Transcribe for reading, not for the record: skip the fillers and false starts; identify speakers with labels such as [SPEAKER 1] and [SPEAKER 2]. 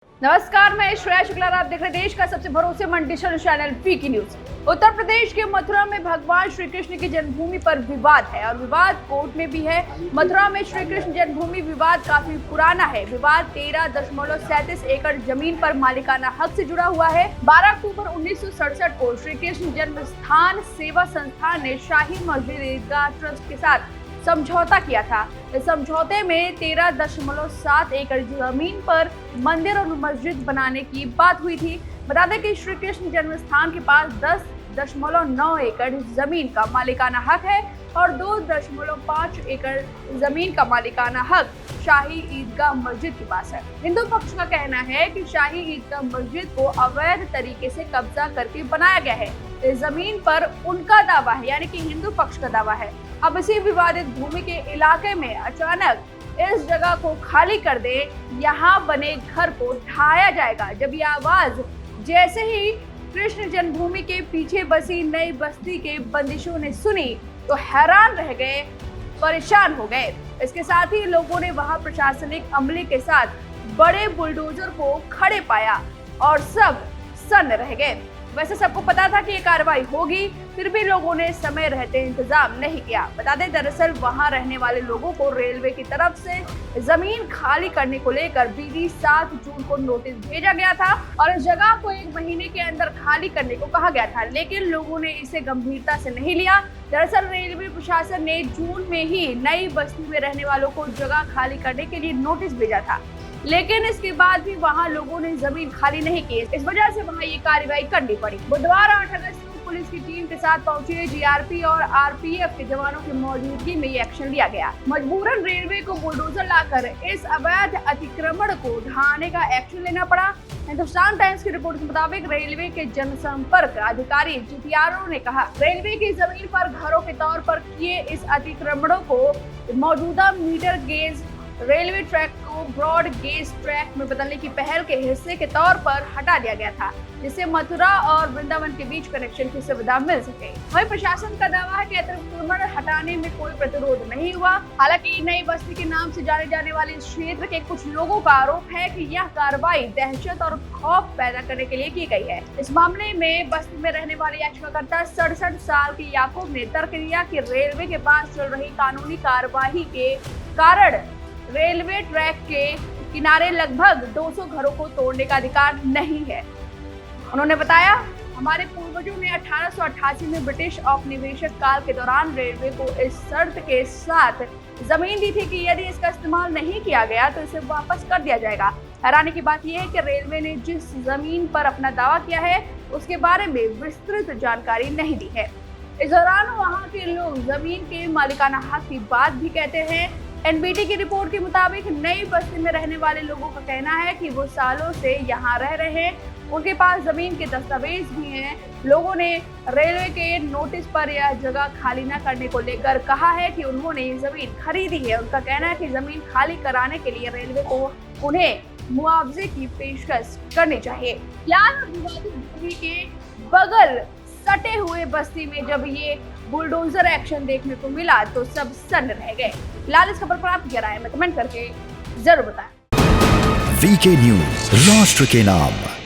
[SPEAKER 1] नमस्कार, मैं श्रेया शुक्ला। आप देख रहे हैं देश का सबसे भरोसेमंद digital channel Vicky news. Uttar Pradesh के मथुरा में भगवान श्री कृष्ण की जन्मभूमि पर विवाद है और विवाद कोर्ट में भी है। मथुरा में श्री कृष्ण जन्मभूमि विवाद काफी पुराना है। विवाद 13.37 एकड़ जमीन पर मालिकाना हक से जुड़ा हुआ है। 12 अक्टूबर 1967 को श्री कृष्ण जन्म स्थान सेवा संस्थान ने शाही मस्जिद ईदगाह ट्रस्ट के साथ समझौता किया था। इस समझौते में 13.7 एकड़ जमीन पर मंदिर और मस्जिद बनाने की बात हुई थी। बता दें कि श्री कृष्ण जन्म स्थान के पास 10.9 एकड़ जमीन का मालिकाना हक है और 2.5 एकड़ जमीन का मालिकाना हक शाही ईदगाह मस्जिद के पास है। हिंदू पक्ष का कहना है कि शाही ईदगाह मस्जिद को अवैध तरीके से कब्जा करके बनाया गया है। इस जमीन पर उनका दावा है, यानी कि हिंदू पक्ष का दावा है। अब इसी विवादित भूमि के इलाके में अचानक इस जगह को खाली कर दे, यहाँ बने घर को ढाया जाएगा। जब ये आवाज जैसे ही कृष्ण जन्मभूमि के पीछे बसी नई बस्ती के बंदिशों ने सुनी तो हैरान रह गए, परेशान हो गए। इसके साथ ही लोगों ने वहां प्रशासनिक अमले के साथ बड़े बुलडोजर को खड़े पाया और सब सन्न रह गए। वैसे सबको पता था कि ये कार्रवाई होगी, फिर भी लोगों ने समय रहते इंतजाम नहीं किया। बता दें, दरअसल वहां रहने वाले लोगों को रेलवे की तरफ से जमीन खाली करने को लेकर बीती 7 जून को नोटिस भेजा गया था और इस जगह को 1 महीने के अंदर खाली करने को कहा गया था, लेकिन लोगों ने इसे गंभीरता से नहीं लिया। दरअसल रेलवे प्रशासन ने जून में ही नई बस्ती में रहने वालों को जगह खाली करने के लिए नोटिस भेजा था, लेकिन इसके बाद भी वहां लोगों ने जमीन खाली नहीं की। इस वजह से वहां ये कार्रवाई करनी पड़ी। बुधवार 8 अगस्त को पुलिस की टीम के साथ पहुंचे जीआरपी और आरपीएफ के जवानों की मौजूदगी में ये एक्शन लिया गया। मजबूरन रेलवे को बुलडोजर लाकर इस अवैध अतिक्रमण को ढहाने का एक्शन लेना पड़ा। हिंदुस्तान टाइम्स की रिपोर्ट के मुताबिक रेलवे के जनसंपर्क अधिकारी जीटीआरओ ने कहा, रेलवे की जमीन पर घरों के तौर पर किए इस अतिक्रमणों को मौजूदा मीटर गेज रेलवे ट्रैक को ब्रॉड गेज ट्रैक में बदलने की पहल के हिस्से के तौर पर हटा दिया गया था, जिससे मथुरा और वृंदावन के बीच कनेक्शन की सुविधा मिल सके। वहीं प्रशासन का दावा है कि अतिक्रमण हटाने में कोई प्रतिरोध नहीं हुआ। हालांकि नई बस्ती के नाम से जाने जाने वाले इस क्षेत्र के कुछ लोगों का आरोप है कि यह कार्रवाई दहशत और खौफ पैदा करने के लिए की गई है। इस मामले में बस्ती में रहने वाले याचिकाकर्ता 67 साल के याकूब ने तर्क दिया कि रेलवे के पास चल रही कानूनी कार्यवाही के कारण रेलवे ट्रैक के किनारे लगभग 200 घरों को तोड़ने का अधिकार नहीं है। उन्होंने बताया, हमारे पूर्वजों ने 1888 में ब्रिटिश औपनिवेशिक काल के दौरान रेलवे को इस शर्त के साथ जमीन दी थी कि यदि इसका इस्तेमाल नहीं किया गया तो इसे वापस कर दिया जाएगा। हैरानी की बात यह है कि रेलवे ने जिस जमीन पर अपना दावा किया है उसके बारे में विस्तृत जानकारी नहीं दी है। इस दौरान वहाँ के लोग जमीन के मालिकाना हक की बात भी कहते हैं। एनबीटी की रिपोर्ट के मुताबिक नई बस्ती में रहने वाले लोगों का कहना है कि वो सालों से यहाँ रह रहे हैं, उनके पास जमीन के दस्तावेज भी हैं। लोगों ने रेलवे के नोटिस पर यह जगह खाली न करने को लेकर कहा है कि उन्होंने ये जमीन खरीदी है। उनका कहना है कि जमीन खाली कराने के लिए रेलवे को उन्हें मुआवजे की पेशकश करनी चाहिए। फिलहाल विवादित भूमि के बगल सटे हुए बस्ती में जब ये बुलडोजर एक्शन देखने को मिला तो सब सन्न रह गए। फिलहाल इस खबर पर आप क्या राय है, कमेंट करके जरूर बताएं।
[SPEAKER 2] वीके न्यूज, राष्ट्र के नाम।